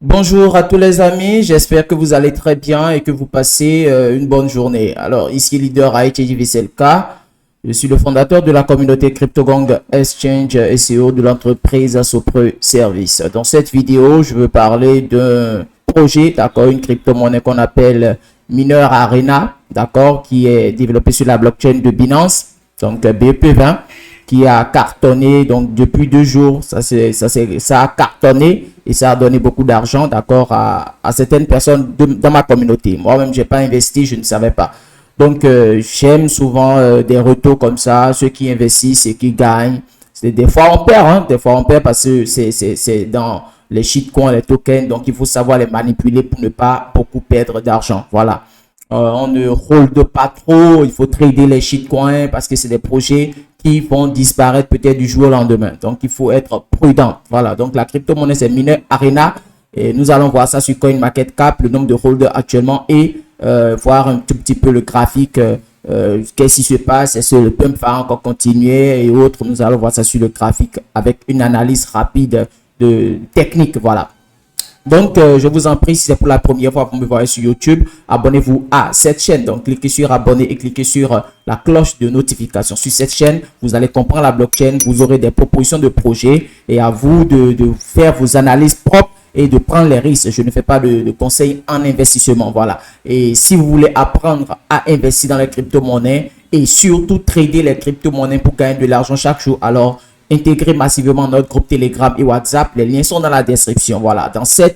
Bonjour à tous les amis, j'espère que vous allez très bien et que vous passez une bonne journée. Alors, ici leader Haïti JVCLK, je suis le fondateur de la communauté CryptoGong Exchange SEO de l'entreprise Sopre Service. Dans cette vidéo, je veux parler d'un projet, d'accord, une crypto-monnaie qu'on appelle Mineur Arena, d'accord, qui est développé sur la blockchain de Binance, donc BEP20 qui a cartonné donc depuis 2 jours. Ça a cartonné et ça a donné beaucoup d'argent, d'accord, à certaines personnes dans ma communauté. Moi-même, j'ai pas investi, je ne savais pas. Donc, j'aime souvent des retours comme ça, ceux qui investissent et qui gagnent. Des fois, on perd, hein, des fois, on perd parce que c'est dans les shitcoins, les tokens, donc il faut savoir les manipuler pour ne pas beaucoup perdre d'argent. Voilà. On ne hold pas trop, il faut trader les shitcoins parce que c'est des projets qui vont disparaître peut-être du jour au lendemain. Donc, il faut être prudent. Voilà. Donc, la crypto-monnaie, c'est Mineur Arena. Et nous allons voir ça sur CoinMarketCap, le nombre de holders actuellement et voir un tout petit peu le graphique. Qu'est-ce qui se passe? Est-ce que le pump va encore continuer et autres? Nous allons voir ça sur le graphique avec une analyse rapide de technique. Voilà. Donc, je vous en prie, si c'est pour la première fois que vous me voyez sur YouTube, abonnez-vous à cette chaîne. Donc, cliquez sur abonner et cliquez sur la cloche de notification. Sur cette chaîne, vous allez comprendre la blockchain, vous aurez des propositions de projets et à vous de faire vos analyses propres et de prendre les risques. Je ne fais pas de conseils en investissement. Voilà. Et si vous voulez apprendre à investir dans les crypto-monnaies et surtout trader les crypto-monnaies pour gagner de l'argent chaque jour, alors intégrer massivement notre groupe Telegram et WhatsApp. Les liens sont dans la description. Voilà. Dans ce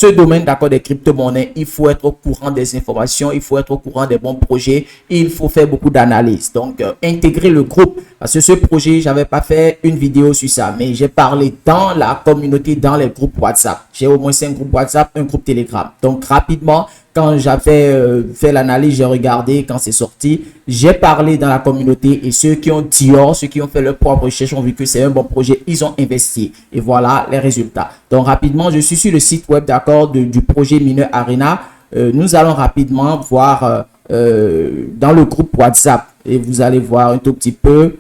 domaine, d'accord, des crypto-monnaies, il faut être au courant des informations, il faut être au courant des bons projets, il faut faire beaucoup d'analyses. Donc, intégrer le groupe. Parce que ce projet, j'avais pas fait une vidéo sur ça, mais j'ai parlé dans la communauté, dans les groupes WhatsApp. J'ai au moins 5 groupes WhatsApp, un groupe Telegram. Donc, rapidement, quand j'avais fait l'analyse, j'ai regardé quand c'est sorti, j'ai parlé dans la communauté et ceux qui ont Dior, ceux qui ont fait leur propre recherche ont vu que c'est un bon projet, ils ont investi et voilà les résultats. Donc rapidement, je suis sur le site web d'accord du projet Mineur Arena. Nous allons rapidement voir dans le groupe WhatsApp et vous allez voir un tout petit peu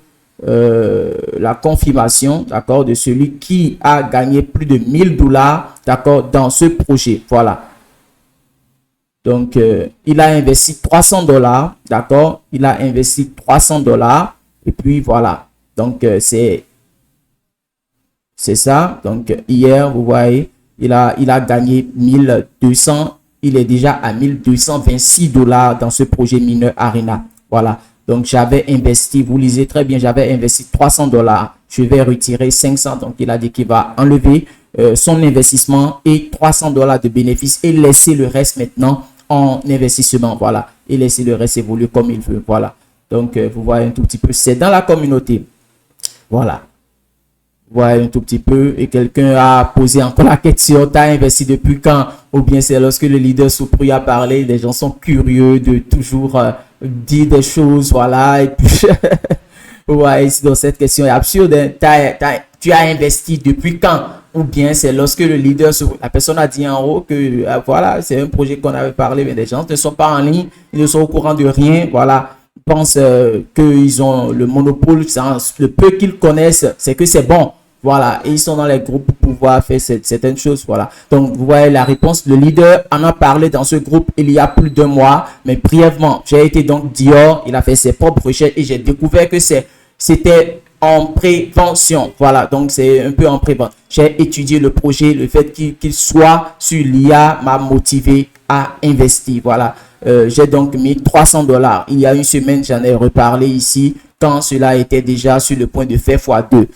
la confirmation d'accord de celui qui a gagné plus de 1000 $ d'accord dans ce projet. Voilà. Donc, il a investi 300 $, d'accord? Il a investi 300 $ et puis voilà. Donc, c'est ça. Donc, hier, vous voyez, il a gagné 1200. Il est déjà à 1226 $ dans ce projet Mineur Arena. Voilà. Donc, j'avais investi, vous lisez très bien, j'avais investi 300 $. Je vais retirer 500. Donc, il a dit qu'il va enlever son investissement et 300 $ de bénéfices et laisser le reste maintenant en investissement. Voilà. Et laisser le reste évoluer comme il veut. Voilà. Donc, vous voyez un tout petit peu. C'est dans la communauté. Voilà. Vous voyez un tout petit peu. Et quelqu'un a posé encore la question. Tu as investi depuis quand? Ou bien c'est lorsque le leader Soupri a parlé. Les gens sont curieux de toujours dire des choses. Voilà. Et puis, ouais, donc cette question est absurde. Hein. Tu as investi depuis quand? Ou bien c'est lorsque le leader, la personne a dit en haut que voilà, c'est un projet qu'on avait parlé, mais les gens ne sont pas en ligne, ils ne sont au courant de rien. Voilà, ils pensent qu'ils ont le monopole, le peu qu'ils connaissent, c'est que c'est bon. Voilà, et ils sont dans les groupes pour pouvoir faire certaines choses. Voilà. Donc, vous voyez la réponse. Le leader en a parlé dans ce groupe il y a plus de mois, mais brièvement. J'ai été donc Dior, il a fait ses propres recherches et j'ai découvert que c'était en prévention. Voilà, donc c'est un peu en prévention. J'ai étudié le projet, le fait qu'il soit sur l'IA m'a motivé à investir. Voilà, j'ai donc mis 300 $. Il y a une semaine, j'en ai reparlé ici quand cela était déjà sur le point de faire x2.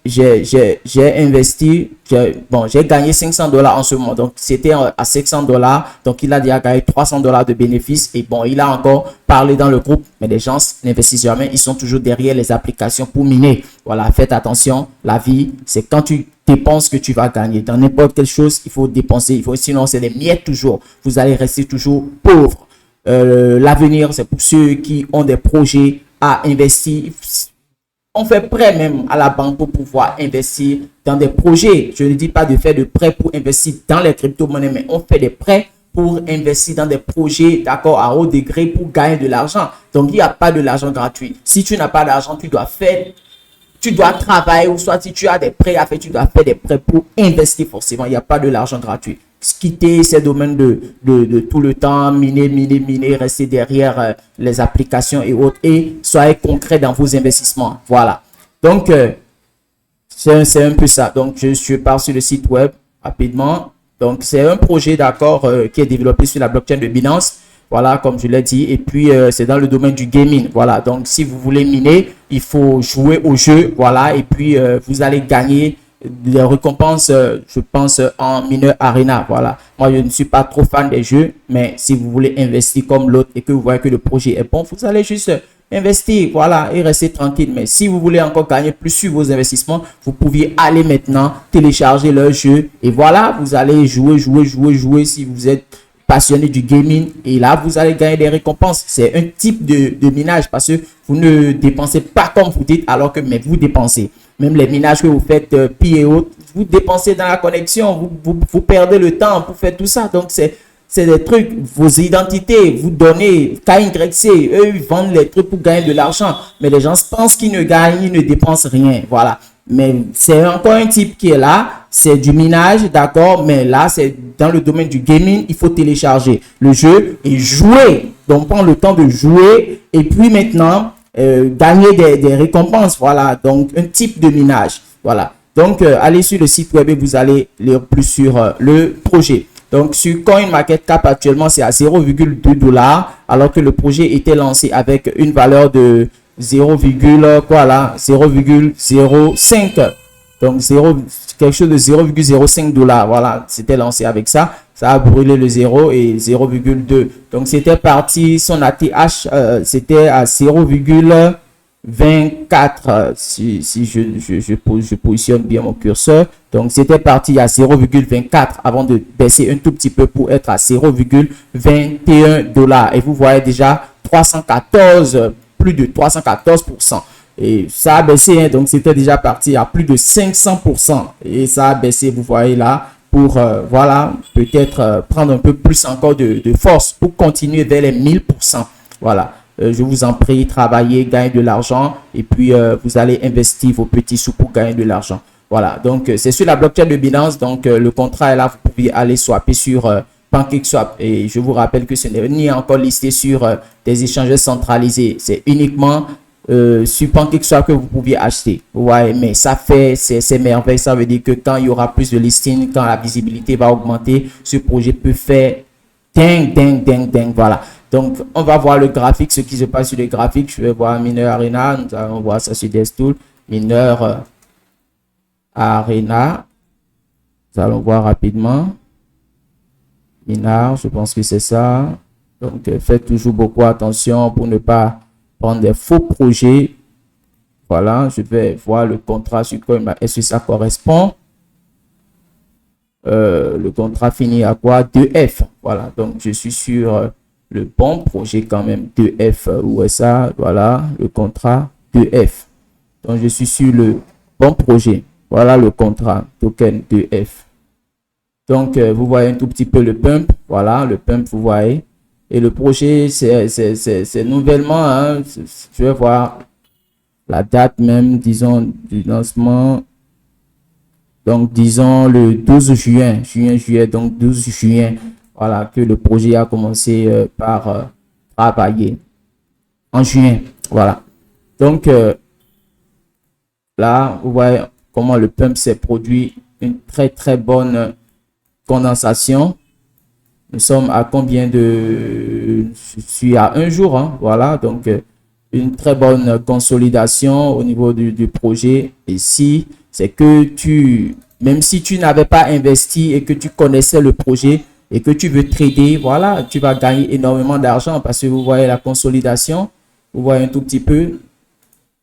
J'ai investi, j'ai gagné 500 $ en ce moment. Donc, c'était à 500 $. Donc, il a déjà gagné 300 $ de bénéfices. Et bon, il a encore parlé dans le groupe. Mais les gens n'investissent jamais. Ils sont toujours derrière les applications pour miner. Voilà, faites attention. La vie, c'est quand tu dépenses que tu vas gagner. Dans n'importe quelle chose, il faut dépenser. Sinon, c'est des miettes toujours. Vous allez rester toujours pauvre. L'avenir, c'est pour ceux qui ont des projets à investir. On fait prêt même à la banque pour pouvoir investir dans des projets. Je ne dis pas de faire de prêts pour investir dans les crypto-monnaies, mais on fait des prêts pour investir dans des projets, d'accord, à haut degré pour gagner de l'argent. Donc, il n'y a pas de l'argent gratuit. Si tu n'as pas d'argent, tu dois faire tu dois travailler, ou soit si tu as des prêts à faire, tu dois faire des prêts pour investir forcément. Il n'y a pas de l'argent gratuit. Quitter ces domaines de tout le temps, miner, rester derrière les applications et autres, et soyez concret dans vos investissements. Voilà. Donc, c'est un peu ça. Donc, je pars sur le site web rapidement. Donc, c'est un projet, d'accord, qui est développé sur la blockchain de Binance. Voilà, comme je l'ai dit. Et puis, c'est dans le domaine du gaming. Voilà. Donc, si vous voulez miner, il faut jouer au jeu. Voilà. Et puis, vous allez gagner les récompenses, je pense, en mineur arena. Voilà. Moi, je ne suis pas trop fan des jeux. Mais si vous voulez investir comme l'autre et que vous voyez que le projet est bon, vous allez juste investir, voilà, et rester tranquille. Mais si vous voulez encore gagner plus sur vos investissements, vous pouvez aller maintenant télécharger leur jeu. Et voilà, vous allez jouer si vous êtes passionné du gaming, et là vous allez gagner des récompenses. C'est un type de minage, parce que vous ne dépensez pas comme vous dites, alors que mais vous dépensez. Même les minages que vous faites, Pi et autres, vous dépensez dans la connexion, vous perdez le temps pour faire tout ça. Donc c'est des trucs, vos identités, vous donnez KYC, eux ils vendent les trucs pour gagner de l'argent, mais les gens pensent qu'ils ne gagnent, ils ne dépensent rien, voilà. Mais c'est encore un type qui est là, c'est du minage, d'accord, mais là c'est dans le domaine du gaming, il faut télécharger le jeu et jouer. Donc prendre le temps de jouer et puis maintenant gagner des récompenses, voilà. Donc un type de minage, voilà. Donc allez sur le site web et vous allez lire plus sur le projet. Donc, sur CoinMarketCap, actuellement, c'est à 0,2 $, alors que le projet était lancé avec une valeur de 0,05. Donc, quelque chose de 0,05 $. Voilà, c'était lancé avec ça. Ça a brûlé le 0 et 0,2. Donc, c'était parti, son ATH, c'était à 0,24 si je positionne bien mon curseur. Donc c'était parti à 0,24 avant de baisser un tout petit peu pour être à 0,21 $. Et vous voyez déjà 314, plus de 314%. Et ça a baissé, hein, donc c'était déjà parti à plus de 500%. Et ça a baissé, vous voyez là, pour voilà, peut-être prendre un peu plus encore de force pour continuer vers les 1000%. Voilà. Je vous en prie, travaillez, gagnez de l'argent et puis vous allez investir vos petits sous pour gagner de l'argent. Voilà, donc c'est sur la blockchain de Binance, donc le contrat est là, vous pouvez aller swapper sur PancakeSwap. Et je vous rappelle que ce n'est ni encore listé sur des échangeurs centralisés, c'est uniquement sur PancakeSwap que vous pouvez acheter. Ouais, mais ça fait, c'est merveille, ça veut dire que quand il y aura plus de listings, quand la visibilité va augmenter, ce projet peut faire dingue, voilà. Donc, on va voir le graphique, ce qui se passe sur le graphique. Je vais voir Mineur Arena. Nous allons voir ça sur Destool. Mineur Arena. Nous allons voir rapidement. Mineur, je pense que c'est ça. Donc, faites toujours beaucoup attention pour ne pas prendre des faux projets. Voilà, je vais voir le contrat sur quoi. Est-ce que ça correspond? Le contrat finit à quoi? 2F. Voilà, donc je suis sur le bon projet quand même. 2F, où est ça? Voilà, le contrat 2F. Donc je suis sur le bon projet. Voilà le contrat token 2F. Donc vous voyez un tout petit peu le pump. Voilà, le pump, vous voyez. Et le projet, c'est nouvellement, hein, je vais voir la date même, disons, du lancement. Donc, disons le 12 juin, juillet, donc 12 juin, voilà, que le projet a commencé par travailler. En juin, voilà. Donc, là, vous voyez comment le pump s'est produit, une très bonne condensation. Nous sommes à combien de... Je suis à un jour, hein, voilà, donc une très bonne consolidation au niveau du projet. Ici, c'est que même si tu n'avais pas investi et que tu connaissais le projet et que tu veux trader, voilà, tu vas gagner énormément d'argent parce que vous voyez la consolidation, vous voyez un tout petit peu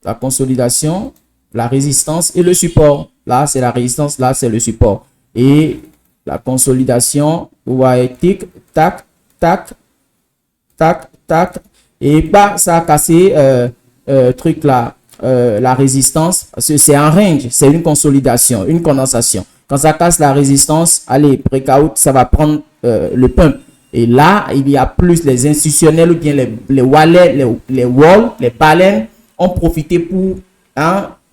la consolidation, la résistance et le support. Là, c'est la résistance, là, c'est le support. Et la consolidation, vous voyez, tic, tac, tac, tac, tac. Et bah, ça a cassé truc là, la résistance, parce que c'est un range, c'est une consolidation, une condensation. Quand ça casse la résistance, allez, breakout, ça va prendre le pump. Et là, il y a plus les institutionnels ou bien les wallets, les walls, les baleines ont profité pour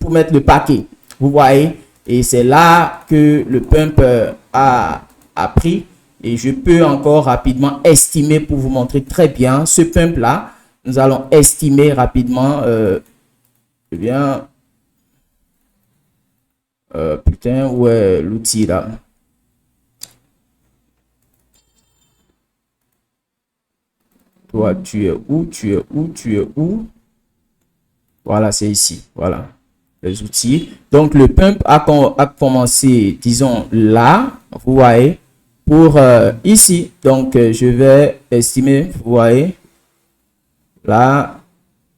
pour mettre le paquet. Vous voyez, et c'est là que le pump a pris. Et je peux encore rapidement estimer pour vous montrer très bien ce pump là. Nous allons estimer rapidement. Eh bien, putain, où est l'outil là? Toi, tu es où? Tu es où? Tu es où? Voilà, c'est ici. Voilà, les outils. Donc, le pump a commencé, disons, là. Vous voyez, pour ici. Donc, je vais estimer, vous voyez, là,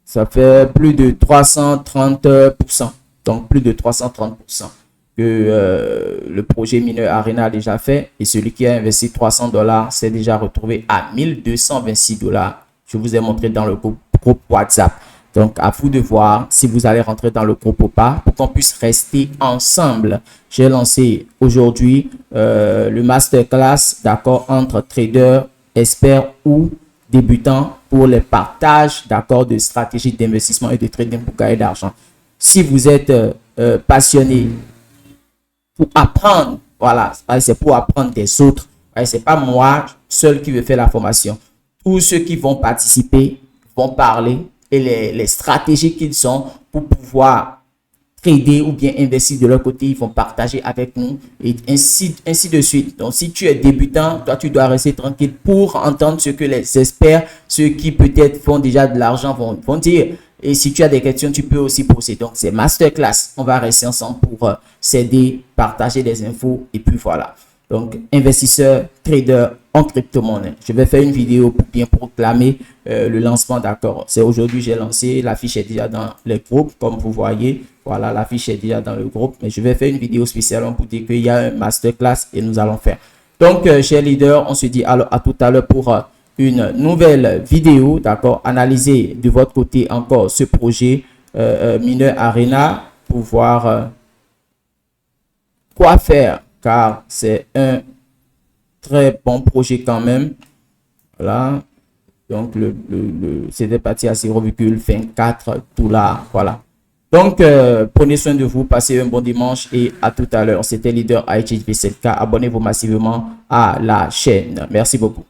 ça fait plus de 330%. Donc, plus de 330% que le projet Mineur Arena a déjà fait. Et celui qui a investi $300 s'est déjà retrouvé à $1226. Je vous ai montré dans le groupe WhatsApp. Donc, à vous de voir si vous allez rentrer dans le groupe ou pas pour qu'on puisse rester ensemble. J'ai lancé aujourd'hui le masterclass, d'accord, entre traders, experts ou débutants pour les partages, d'accord, de stratégies d'investissement et de trading pour gagner d'argent. Si vous êtes passionné pour apprendre, voilà, c'est pour apprendre des autres. C'est pas moi seul qui veux faire la formation. Tous ceux qui vont participer vont parler et les stratégies qu'ils ont pour pouvoir trader ou bien investir de leur côté, ils vont partager avec nous et ainsi de suite. Donc, si tu es débutant, toi, tu dois rester tranquille pour entendre ce que les experts, ceux qui peut-être font déjà de l'argent vont dire. Et si tu as des questions, tu peux aussi poser. Donc, c'est masterclass. On va rester ensemble pour s'aider, partager des infos et puis voilà. Donc, investisseur, trader en crypto-monnaie. Je vais faire une vidéo pour bien proclamer le lancement, d'accord. C'est aujourd'hui j'ai lancé, l'affiche est déjà dans les groupes, comme vous voyez. Voilà, l'affiche est déjà dans le groupe. Mais je vais faire une vidéo spéciale pour dire qu'il y a un masterclass et nous allons faire. Donc, chers leaders, on se dit alors à tout à l'heure pour une nouvelle vidéo, d'accord. Analysez de votre côté encore ce projet Mineur Arena pour voir quoi faire, car c'est un très bon projet quand même. Voilà. Donc, c'était parti à 0,24 $. Voilà. Donc, prenez soin de vous, passez un bon dimanche et à tout à l'heure. C'était Leader IHV7K. Abonnez-vous massivement à la chaîne. Merci beaucoup.